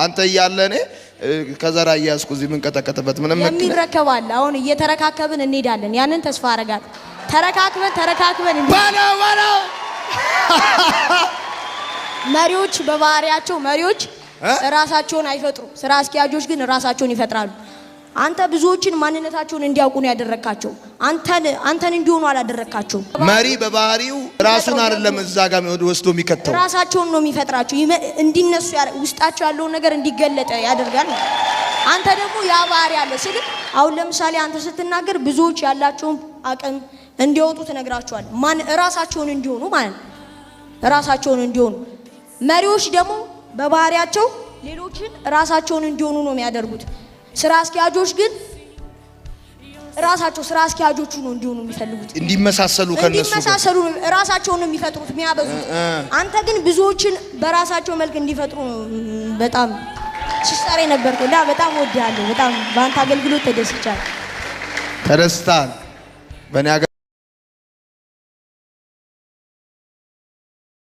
አንተ እያለኔ ከዘራ ያስኩ እዚህ ምን ከተከተበት ምንም የሚረከባል አሁን እየተረካከብን እንሄዳለን ያንን ተስፋ አረጋት ተረካክበን ባላው መሪዎች በባህሪያቸው መሪዎች ራሳቸውን አይፈጥሩ ስራ አስኪያጆች ግን ራሳቸውን ይፈጥራሉ አንተ ብዙዎችን ማንነታቸውን እንዲያውቁ ነው ያደረካቸው አንተን እንዲሆኑ አላደረካቸው መሪ በባህሪው ራሱን አይደለም እዛ ጋር ወስዶ የሚከተው ራሳቸውን ነው የሚፈጥራቸው እንዲነሱ ውስጣቸው ያለው ነገር እንዲገለጥ ያደርጋል አንተ ደግሞ ያ ባህሪ ያለ ስለ አሁን ለምሳሌ አንተ ስትናገር ብዙዎች ያላቸውን አቅም እንዲወጡ ተነግራቸዋል ማን ራሳቸውን እንዲሆኑ ማለት ራሳቸውን እንዲሆኑ መሪዎች ደግሞ በባህሪያቸው ሌሎችን ራሳቸውን እንዲሆኑ ነው የሚያደርጉት ስራ አስኪያጆች ግን ራሳቸው ስራ አስኪያጆቹ ነው እንዲሆኑ የሚፈልጉት እንዲመሳሰሉ ራሳቸውን ነው የሚፈጥሩት የሚያበዙት አንተ ግን ብዙዎችን በራሳቸው መልክ እንዲፈጥሩ በጣም ሲስተር ነበርኩ በጣም ወድሃለሁ በጣም ባንተ አገልግሎት ተደስቻለሁ ተደስታል በእኔ